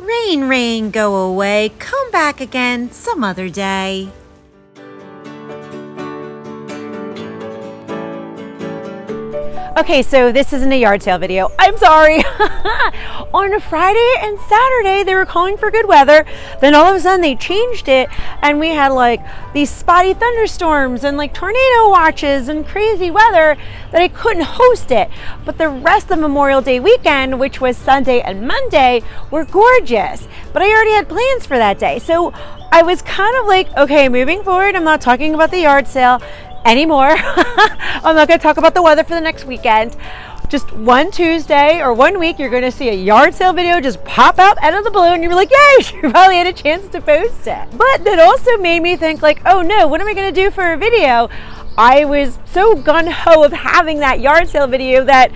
Rain, rain, go away, come back again some other day. Okay, so this isn't a yard sale video. I'm sorry. On a Friday and Saturday, they were calling for good weather. Then all of a sudden they changed it and we had like these spotty thunderstorms and like tornado watches and crazy weather that I couldn't host it. But the rest of Memorial Day weekend, which was Sunday and Monday, were gorgeous. But I already had plans for that day. So I was kind of like, okay, moving forward, I'm not talking about the yard sale anymore. I'm not going to talk about the weather for the next weekend. Just one Tuesday or 1 week, you're going to see a yard sale video just pop out of the blue and you're like, yay, you probably had a chance to post it. But that also made me think like, oh no, what am I going to do for a video? I was so gung-ho of having that yard sale video that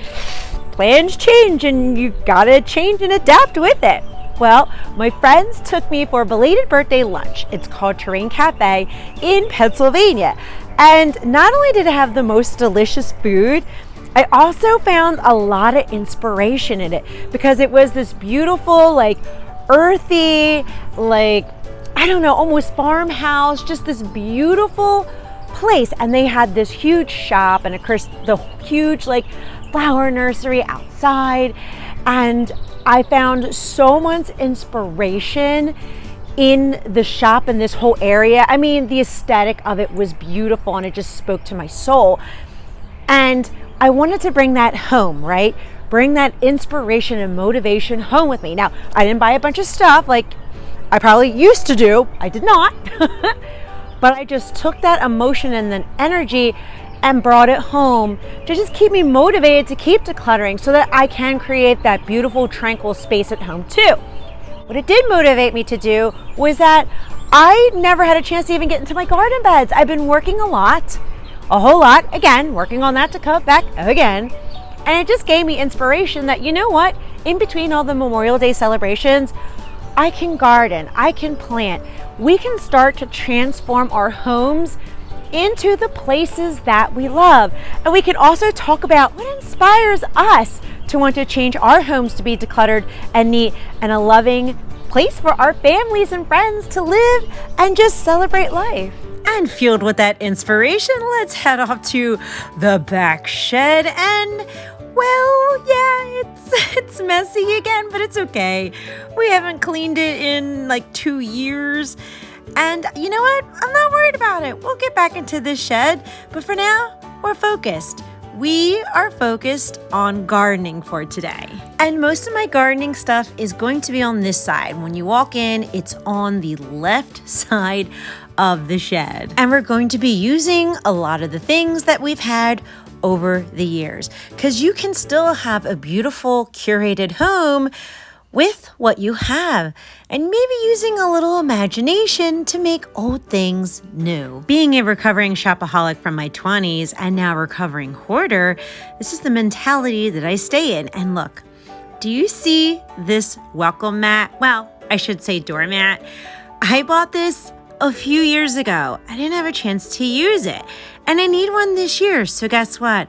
plans change and you got to change and adapt with it. Well, my friends took me for a belated birthday lunch. It's called Terrain Cafe in Pennsylvania. And not only did it have the most delicious food, I also found a lot of inspiration in it because it was this beautiful, like earthy, like, I don't know, almost farmhouse, just this beautiful place. And they had this huge shop and of course the huge like flower nursery outside. And I found so much inspiration in the shop and this whole area. I mean, the aesthetic of it was beautiful and it just spoke to my soul. And I wanted to bring that home, right? Bring that inspiration and motivation home with me. Now, I didn't buy a bunch of stuff like I probably used to do. I did not. But I just took that emotion and then energy and brought it home to just keep me motivated to keep decluttering so that I can create that beautiful, tranquil space at home too. What it did motivate me to do was that I never had a chance to even get into my garden beds. I've been working a whole lot, again, working on that to come back again. And it just gave me inspiration that, you know what, in between all the Memorial Day celebrations, I can garden, I can plant. We can start to transform our homes into the places that we love. And we can also talk about what inspires us to want to change our homes to be decluttered and neat and a loving place for our families and friends to live and just celebrate life. And fueled with that inspiration, let's head off to the back shed and, well, yeah, it's messy again, but it's okay. We haven't cleaned it in like 2 years. And you know what? I'm not worried about it. We'll get back into this shed. But for now, we're focused. We are focused on gardening for today. And most of my gardening stuff is going to be on this side. When you walk in, it's on the left side of the shed. And we're going to be using a lot of the things that we've had over the years. Because you can still have a beautiful, curated home with what you have, and maybe using a little imagination to make old things new. Being a recovering shopaholic from my 20s and now recovering hoarder, this is the mentality that I stay in. And look, do you see this welcome mat? Well, I should say doormat. I bought this a few years ago. I didn't have a chance to use it, and I need one this year. So guess what?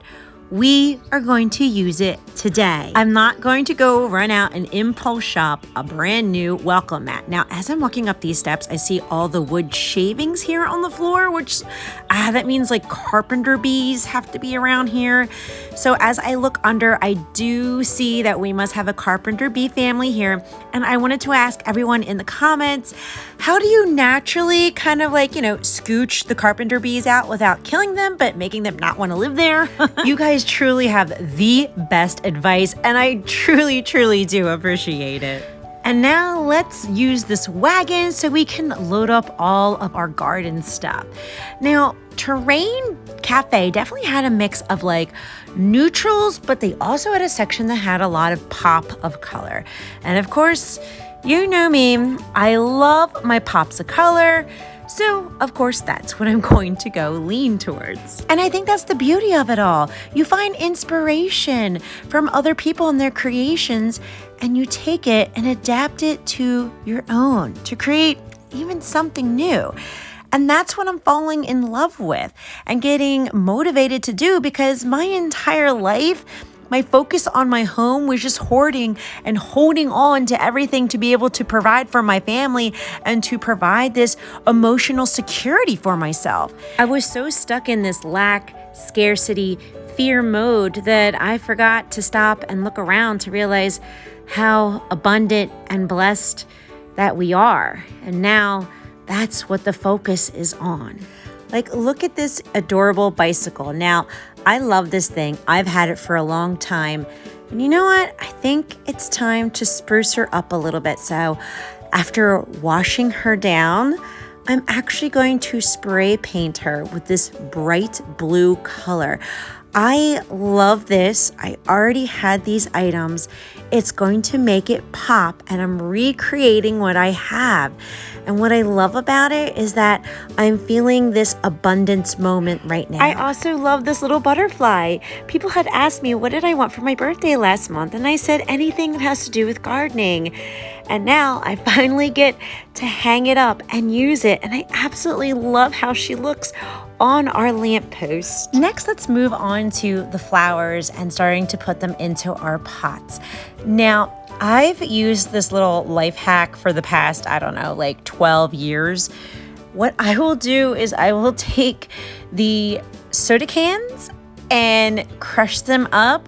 We are going to use it today. I'm not going to go run out and impulse shop a brand new welcome mat. Now, as I'm walking up these steps, I see all the wood shavings here on the floor, which that means like carpenter bees have to be around here. So as I look under, I do see that we must have a carpenter bee family here. And I wanted to ask everyone in the comments, how do you naturally kind of like, scooch the carpenter bees out without killing them, but making them not want to live there? You guys truly have the best advice, and I truly, truly do appreciate it. And now let's use this wagon so we can load up all of our garden stuff. Now, Terrain Cafe definitely had a mix of like neutrals, but they also had a section that had a lot of pop of color. And of course, you know me, I love my pops of color. So, of course, that's what I'm going to go lean towards. And I think that's the beauty of it all. You find inspiration from other people and their creations, and you take it and adapt it to your own to create even something new. And that's what I'm falling in love with and getting motivated to do, because my entire life My focus on my home was just hoarding and holding on to everything to be able to provide for my family and to provide this emotional security for myself. I was so stuck in this lack, scarcity, fear mode that I forgot to stop and look around to realize how abundant and blessed that we are. And now that's what the focus is on. Like, look at this adorable bicycle. Now, I love this thing. I've had it for a long time. And you know what? I think it's time to spruce her up a little bit. So after washing her down, I'm actually going to spray paint her with this bright blue color. I love this. I already had these items. It's going to make it pop, and I'm recreating what I have. And what I love about it is that I'm feeling this abundance moment right now. I also love this little butterfly. People had asked me, what did I want for my birthday last month? And I said, anything that has to do with gardening. And now I finally get to hang it up and use it. And I absolutely love how she looks on our lamppost. Next, let's move on to the flowers and starting to put them into our pots. Now, I've used this little life hack for the past, 12 years. What I will do is I will take the soda cans and crush them up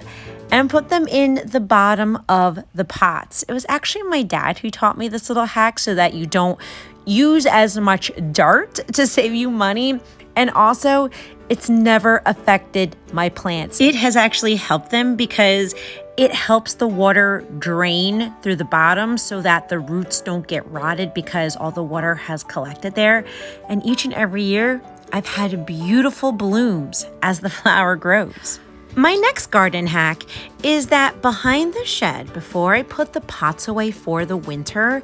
and put them in the bottom of the pots. It was actually my dad who taught me this little hack so that you don't use as much dirt to save you money. And also, it's never affected my plants. It has actually helped them because it helps the water drain through the bottom so that the roots don't get rotted because all the water has collected there. And each and every year, I've had beautiful blooms as the flower grows. My next garden hack is that behind the shed, before I put the pots away for the winter,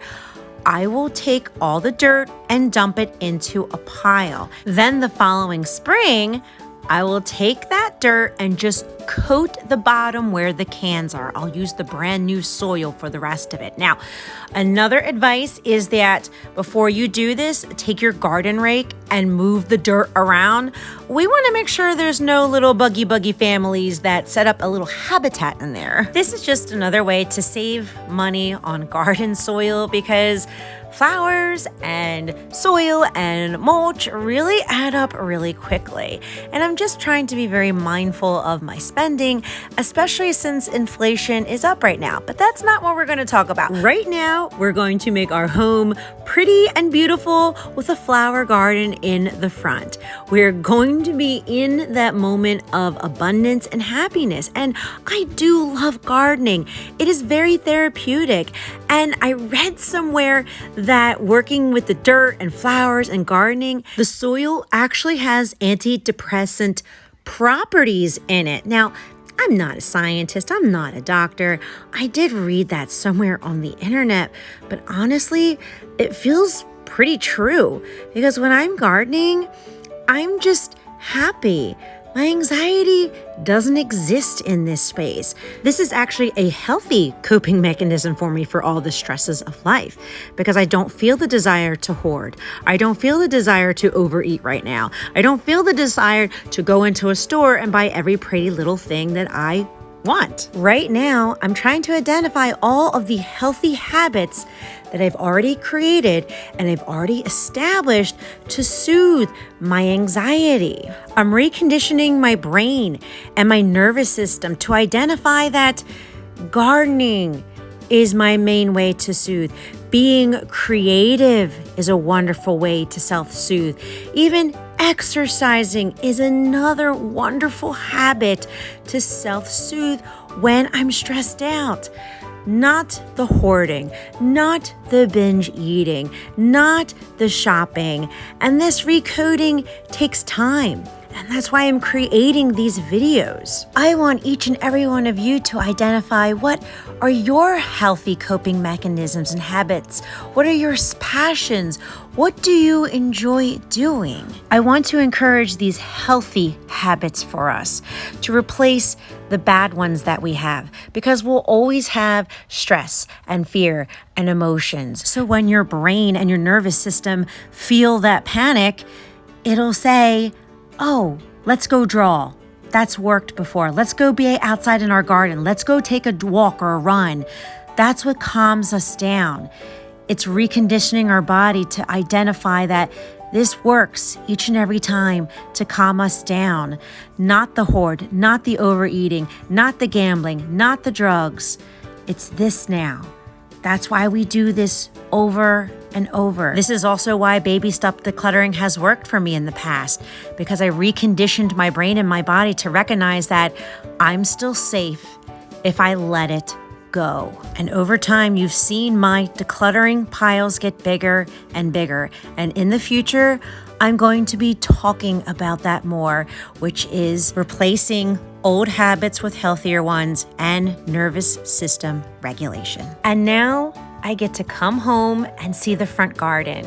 I will take all the dirt and dump it into a pile. Then the following spring, I will take that dirt and just coat the bottom where the cans are. I'll use the brand new soil for the rest of it. Now, another advice is that before you do this, take your garden rake and move the dirt around. We want to make sure there's no little buggy families that set up a little habitat in there. This is just another way to save money on garden soil because flowers and soil and mulch really add up really quickly. And I'm just trying to be very mindful of my spending, especially since inflation is up right now. But that's not what we're going to talk about. Right now, we're going to make our home pretty and beautiful with a flower garden in the front. We're going to be in that moment of abundance and happiness. And I do love gardening. It is very therapeutic. And I read somewhere that working with the dirt and flowers and gardening, the soil actually has antidepressant properties in it. Now, I'm not a scientist. I'm not a doctor. I did read that somewhere on the internet, but honestly, it feels pretty true because when I'm gardening, I'm just happy. My anxiety doesn't exist in this space. This is actually a healthy coping mechanism for me for all the stresses of life because I don't feel the desire to hoard. I don't feel the desire to overeat right now. I don't feel the desire to go into a store and buy every pretty little thing that I want. Right now, I'm trying to identify all of the healthy habits that I've already created and I've already established to soothe my anxiety. I'm reconditioning my brain and my nervous system to identify that gardening is my main way to soothe. Being creative is a wonderful way to self-soothe. Even exercising is another wonderful habit to self-soothe when I'm stressed out. Not the hoarding, not the binge eating, not the shopping. And this recoding takes time. And that's why I'm creating these videos. I want each and every one of you to identify what are your healthy coping mechanisms and habits. What are your passions? What do you enjoy doing? I want to encourage these healthy habits for us to replace the bad ones that we have because we'll always have stress and fear and emotions. So when your brain and your nervous system feel that panic, it'll say, oh, let's go draw. That's worked before. Let's go be outside in our garden. Let's go take a walk or a run. That's what calms us down. It's reconditioning our body to identify that this works each and every time to calm us down. Not the hoard, not the overeating, not the gambling, not the drugs. It's this now. That's why we do this over and over. This is also why baby stop decluttering has worked for me in the past, because I reconditioned my brain and my body to recognize that I'm still safe if I let it go. And over time, you've seen my decluttering piles get bigger and bigger. And in the future, I'm going to be talking about that more, which is replacing old habits with healthier ones and nervous system regulation. And now I get to come home and see the front garden.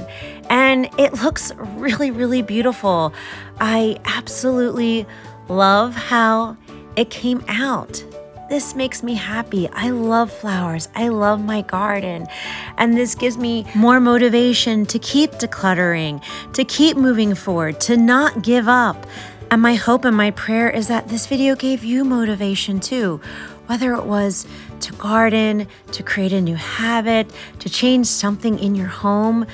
And it looks really, really beautiful. I absolutely love how it came out. This makes me happy. I love flowers. I love my garden. And this gives me more motivation to keep decluttering, to keep moving forward, to not give up. And my hope and my prayer is that this video gave you motivation too, whether it was to garden, to create a new habit, to change something in your home.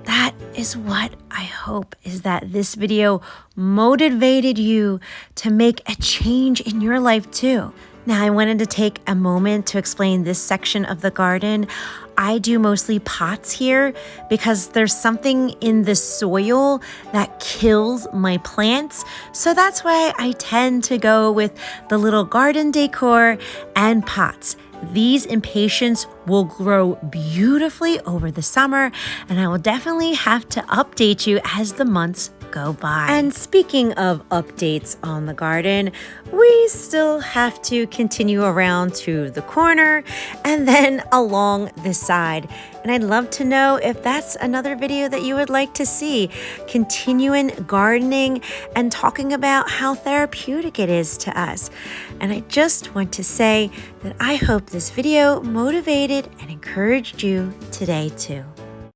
That is what I hope, is that this video motivated you to make a change in your life too. Now, I wanted to take a moment to explain this section of the garden. I do mostly pots here because there's something in the soil that kills my plants. So that's why I tend to go with the little garden decor and pots. These impatiens will grow beautifully over the summer, and I will definitely have to update you as the months go by. And speaking of updates on the garden, we still have to continue around to the corner and then along this side. And I'd love to know if that's another video that you would like to see, continuing gardening and talking about how therapeutic it is to us. And I just want to say that I hope this video motivated and encouraged you today too.